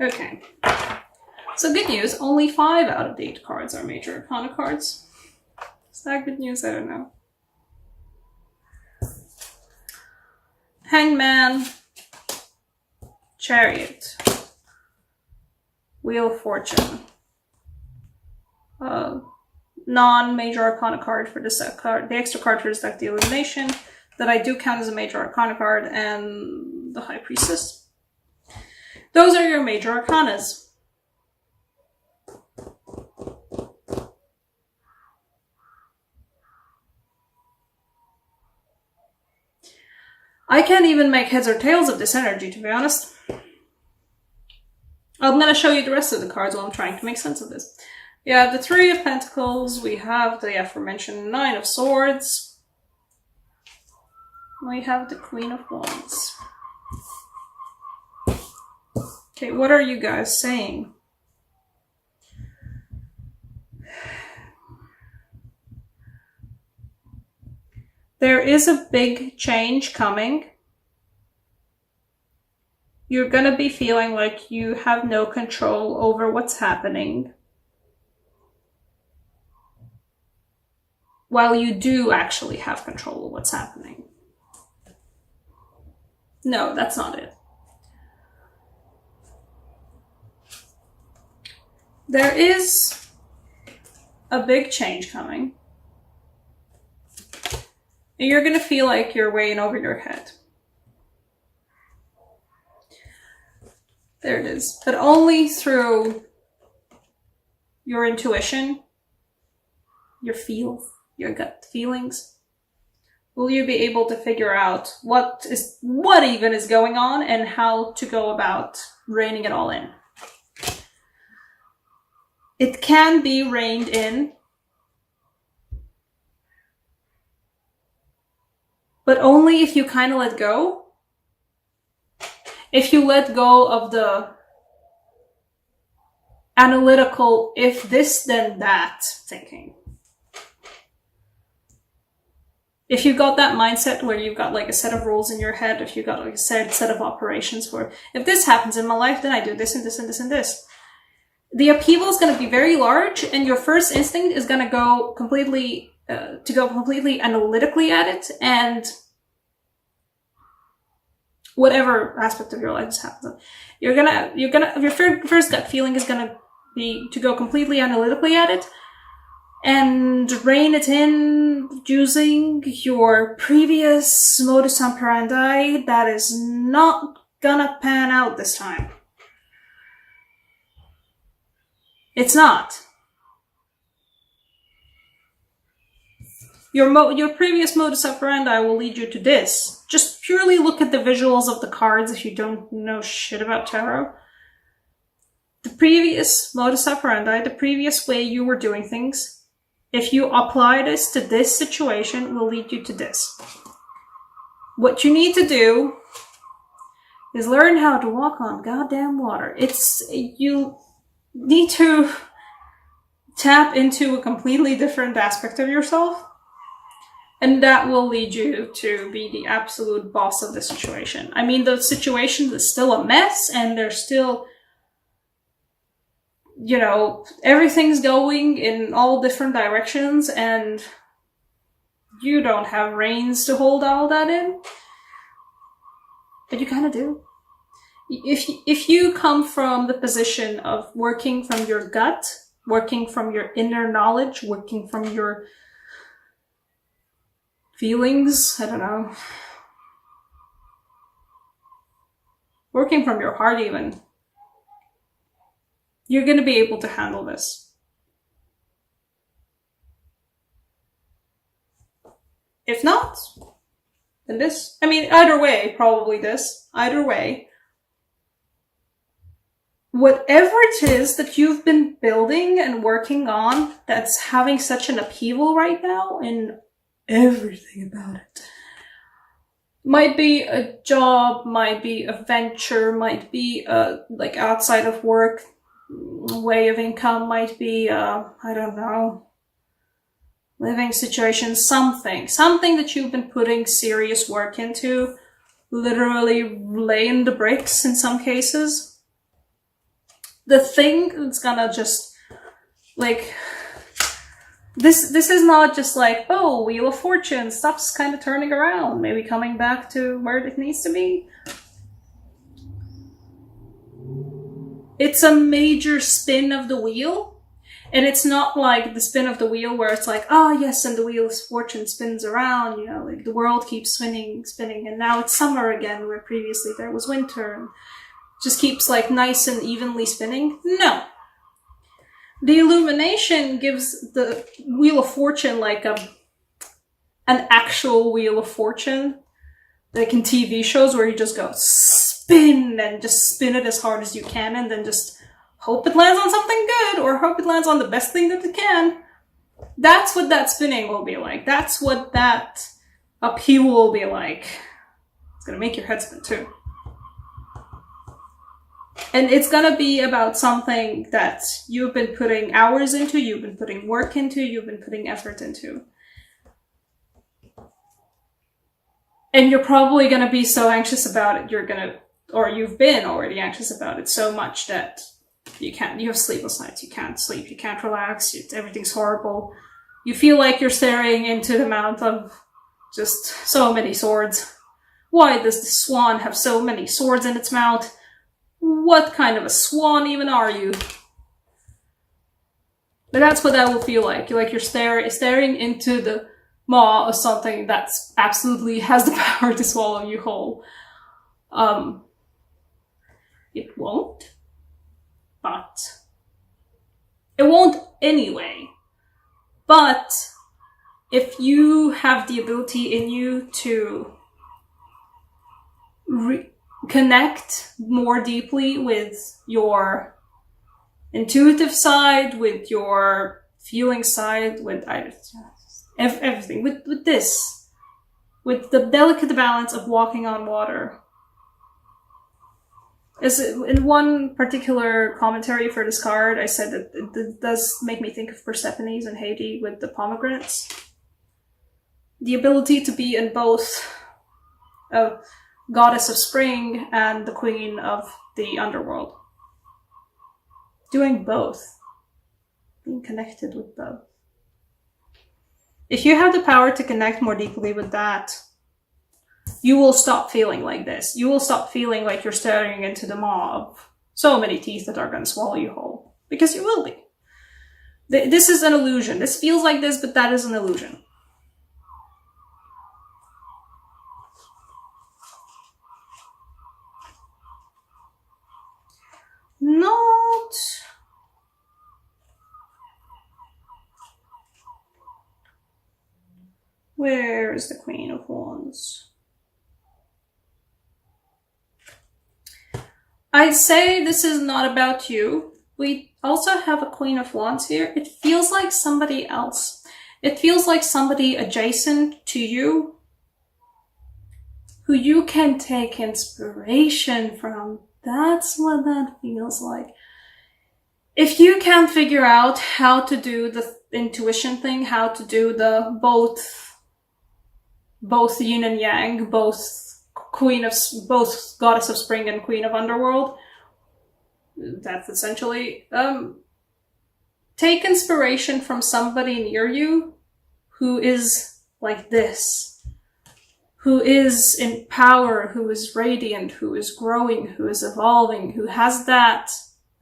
Okay. So good news, only 5 out of the 8 cards are major arcana cards. Is that good news? I don't know. Hangman, Chariot, Wheel of Fortune, non-major arcana card for this card, the extra card for this deck, the Illumination, that I do count as a major arcana card, and the High Priestess. Those are your major arcanas. I can't even make heads or tails of this energy, to be honest. I'm going to show you the rest of the cards while I'm trying to make sense of this. We have the 3 of Pentacles, we have the aforementioned 9 of Swords, we have the Queen of Wands. Okay, what are you guys saying? There is a big change coming. You're going to be feeling like you have no control over what's happening, while you do actually have control of what's happening. No, that's not it. There is a big change coming. And you're going to feel like you're way in over your head. There it is. But only through your intuition, your gut feelings, will you be able to figure out what even is going on and how to go about reining it all in. It can be reined in, but only if you kind of let go. If you let go of the analytical, if this then that thinking. If you've got that mindset where you've got like a set of rules in your head, if you've got like a set of operations for, if this happens in my life, then I do this and this and this and this. The upheaval is going to be very large, and your first instinct is going to go completely, analytically at it, and whatever aspect of your life is happening, your first gut feeling is gonna be to go completely analytically at it and rein it in using your previous modus operandi that is not gonna pan out this time. It's not. Your previous modus operandi will lead you to this. Just purely look at the visuals of the cards if you don't know shit about tarot. The previous modus operandi, the previous way you were doing things, if you apply this to this situation, will lead you to this. What you need to do is learn how to walk on goddamn water. You need to tap into a completely different aspect of yourself. And that will lead you to be the absolute boss of the situation. I mean, the situation is still a mess, and there's still, everything's going in all different directions, and you don't have reins to hold all that in. But you kind of do. If you come from the position of working from your gut, working from your inner knowledge, working from your feelings, I don't know. Working from your heart even. You're going to be able to handle this. If not, then this. I mean, either way, probably this. Either way. Whatever it is that you've been building and working on that's having such an upheaval right now in everything about it. Might be a job, might be a venture, might be a like outside of work way of income, might be I don't know, living situation, something that you've been putting serious work into, literally laying the bricks in some cases. the thing that's gonna just, like, this is not just like, oh, Wheel of Fortune, stuff's kind of turning around, maybe coming back to where it needs to be. It's a major spin of the wheel, and it's not like the spin of the wheel where it's like, oh yes, and the Wheel of Fortune spins around, you know, like the world keeps spinning, and now it's summer again, where previously there was winter, and just keeps like nice and evenly spinning. No. The illumination gives the Wheel of Fortune like an actual Wheel of Fortune, like in TV shows where you just go spin and just spin it as hard as you can, and then just hope it lands on something good, or hope it lands on the best thing that it can. That's what that spinning will be like. That's what that upheaval will be like. It's gonna make your head spin too. And it's gonna be about something that you've been putting hours into, you've been putting work into, you've been putting effort into. And you're probably gonna be so anxious about it, you've been already anxious about it so much that you have sleepless nights, you can't sleep, you can't relax, everything's horrible. You feel like you're staring into the mouth of just so many swords. Why does the swan have so many swords in its mouth? What kind of a swan even are you? But that's what that will feel like. You're staring into the maw of something that's absolutely has the power to swallow you whole. It won't, but it won't anyway. But if you have the ability in you to connect more deeply with your intuitive side, with your feeling side, with everything, with this, with the delicate balance of walking on water. As in one particular commentary for this card, I said that it does make me think of Persephone's and Haiti with the pomegranates. The ability to be in both a goddess of spring and the queen of the underworld. Doing both. Being connected with both. If you have the power to connect more deeply with that, you will stop feeling like this. You will stop feeling like you're staring into the maw of so many teeth that are going to swallow you whole. Because you will be. This is an illusion. This feels like this, but that is an illusion. Not... Where is the Queen of Wands? I'd say this is not about you. We also have a Queen of Wands here. It feels like somebody else. It feels like somebody adjacent to you who you can take inspiration from. That's what that feels like. If you can't figure out how to do the intuition thing, how to do the both yin and yang, both goddess of spring and queen of underworld, that's essentially, take inspiration from somebody near you who is like this, who is in power, who is radiant, who is growing, who is evolving, who has that,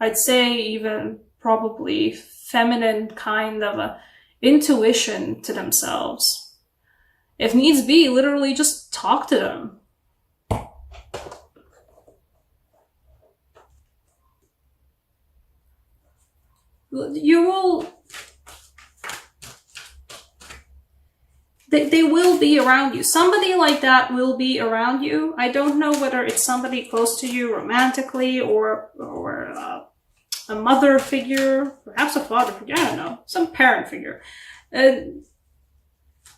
I'd say even probably feminine kind of a intuition to themselves. If needs be, literally just talk to them. You will... They will be around you. Somebody like that will be around you. I don't know whether it's somebody close to you romantically or a mother figure, perhaps a father figure, I don't know, some parent figure.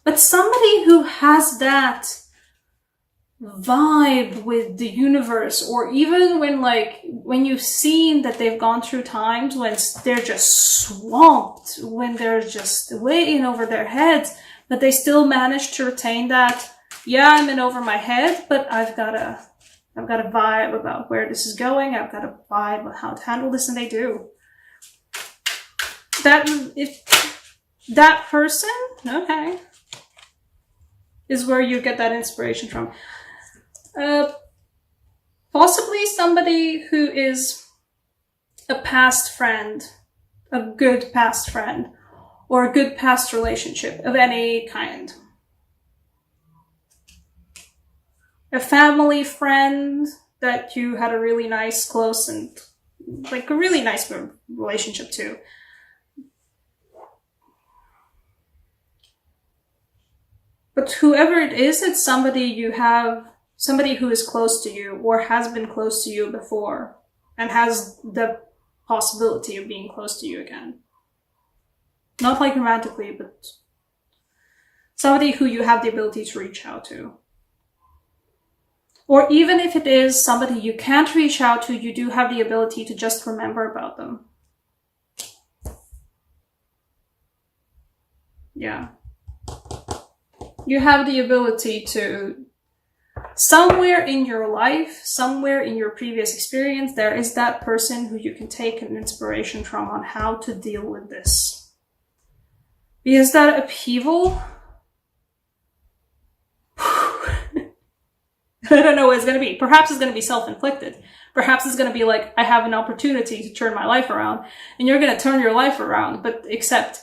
But somebody who has that vibe with the universe, or even when you've seen that they've gone through times when they're just swamped, when they're just way in over their heads, but they still manage to retain that, yeah, I'm in over my head, but I've got I've got a vibe about where this is going. I've got a vibe about how to handle this, and they do. That person, okay, is where you get that inspiration from. Possibly somebody who is a past friend, a good past friend, or a good past relationship of any kind. A family friend that you had a really nice, close, and like a really nice relationship to. But whoever it is, it's somebody who is close to you or has been close to you before and has the possibility of being close to you again. Not like romantically, but somebody who you have the ability to reach out to. Or even if it is somebody you can't reach out to, you do have the ability to just remember about them. Yeah. You have the ability to, somewhere in your life, somewhere in your previous experience, there is that person who you can take an inspiration from on how to deal with this. Because that upheaval, I don't know what it's going to be. Perhaps it's going to be self-inflicted. Perhaps it's going to be like, I have an opportunity to turn my life around, and you're going to turn your life around, but except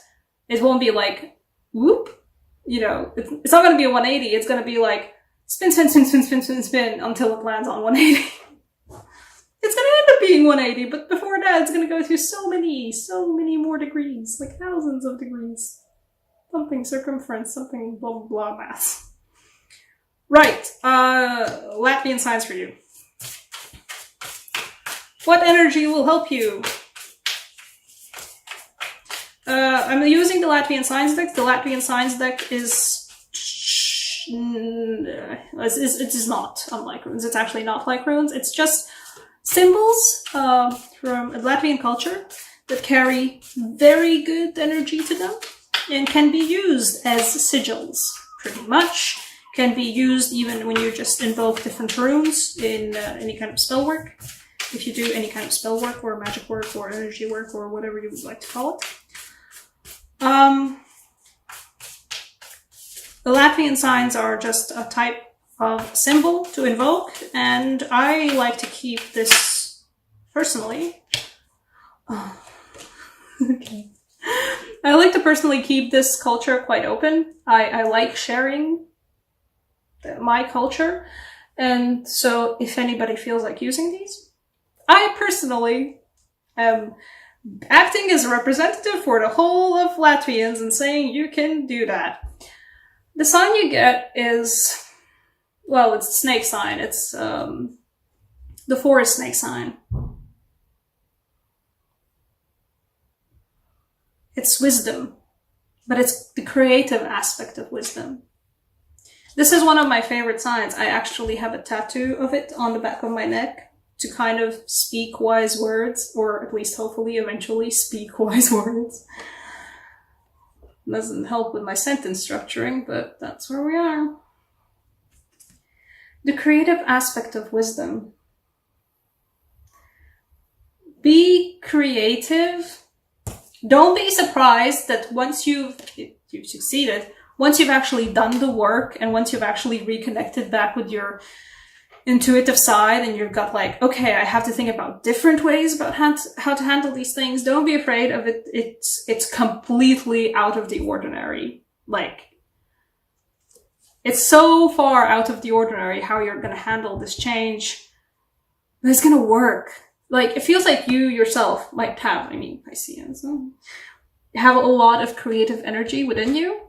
it won't be like, whoop, you know, it's not going to be a 180. It's going to be like, spin, spin, spin, spin, spin, spin, spin until it lands on 180. It's going to end up being 180, but before that, it's going to go through so many more degrees, like thousands of degrees. Something circumference, something blah, blah, blah math. Right, Latvian signs for you. What energy will help you? I'm using the Latvian signs deck. The Latvian signs deck it is not unlike runes. It's actually not like runes. It's just symbols from Latvian culture that carry very good energy to them and can be used as sigils, pretty much. Can be used even when you just invoke different runes in any kind of spell work. If you do any kind of spell work or magic work or energy work or whatever you would like to call it. The Latvian signs are just a type of symbol to invoke, and I like to keep this personally. Oh. Okay. I like to personally keep this culture quite open. I like sharing my culture, and so if anybody feels like using these, I personally am acting as a representative for the whole of Latvians and saying you can do that. The sign you get is, well, it's a snake sign. It's the forest snake sign. It's wisdom, but it's the creative aspect of wisdom. This is one of my favorite signs. I actually have a tattoo of it on the back of my neck to kind of speak wise words, or at least hopefully eventually speak wise words. Doesn't help with my sentence structuring, but that's where we are. The creative aspect of wisdom. Be creative. Don't be surprised that once you've succeeded, once you've actually done the work and once you've actually reconnected back with your intuitive side and you've got like, okay, I have to think about different ways about how to handle these things. Don't be afraid of it. It's completely out of the ordinary. Like, it's so far out of the ordinary how you're going to handle this change. But it's going to work. Like, it feels like you yourself might have, Pisces, have a lot of creative energy within you.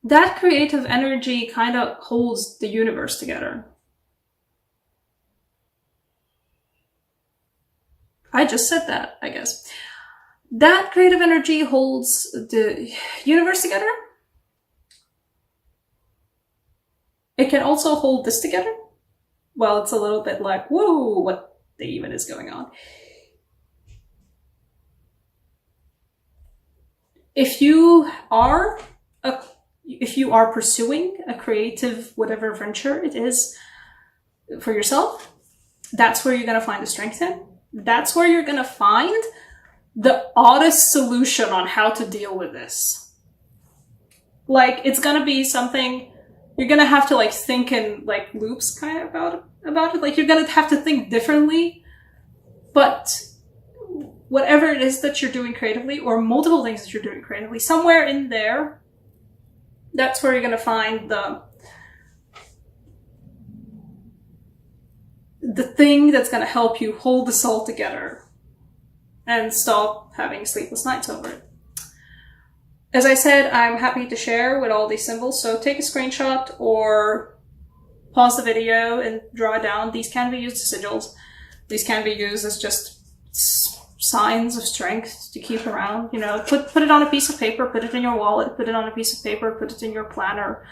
That creative energy kind of holds the universe together. I just said that, I guess. That creative energy holds the universe together. It can also hold this together. Well, it's a little bit like, whoa, what even is going on? If you are if you are pursuing a creative, whatever venture it is for yourself, that's where you're going to find the strength in. That's where you're going to find the oddest solution on how to deal with this. Like, it's going to be something you're going to have to like think in like loops kind of about it. Like, you're going to have to think differently, but whatever it is that you're doing creatively, or multiple things that you're doing creatively, somewhere in there, that's where you're going to find the thing that's going to help you hold this all together and stop having sleepless nights over it. As I said, I'm happy to share with all these symbols, so take a screenshot or pause the video and draw it down. These can be used as sigils. These can be used as just signs of strength to keep around. You know, put it on a piece of paper, put it in your wallet, put it on a piece of paper, put it in your planner.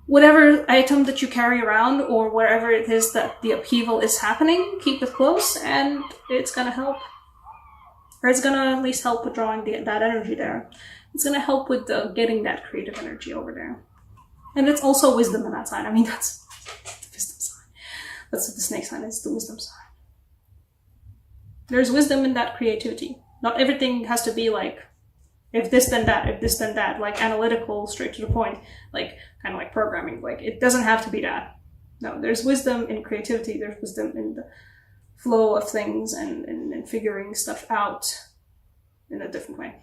Whatever item that you carry around, or wherever it is that the upheaval is happening, keep it close, and it's going to help. Or it's going to at least help with drawing that energy there. It's going to help with getting that creative energy over there. And it's also wisdom in that sign. I mean, that's the wisdom sign. That's what the snake sign is, the wisdom sign. There's wisdom in that creativity. Not everything has to be like, if this then that, if this then that, like analytical, straight to the point, like kind of like programming. Like, it doesn't have to be that. No, there's wisdom in creativity. There's wisdom in the flow of things and figuring stuff out in a different way.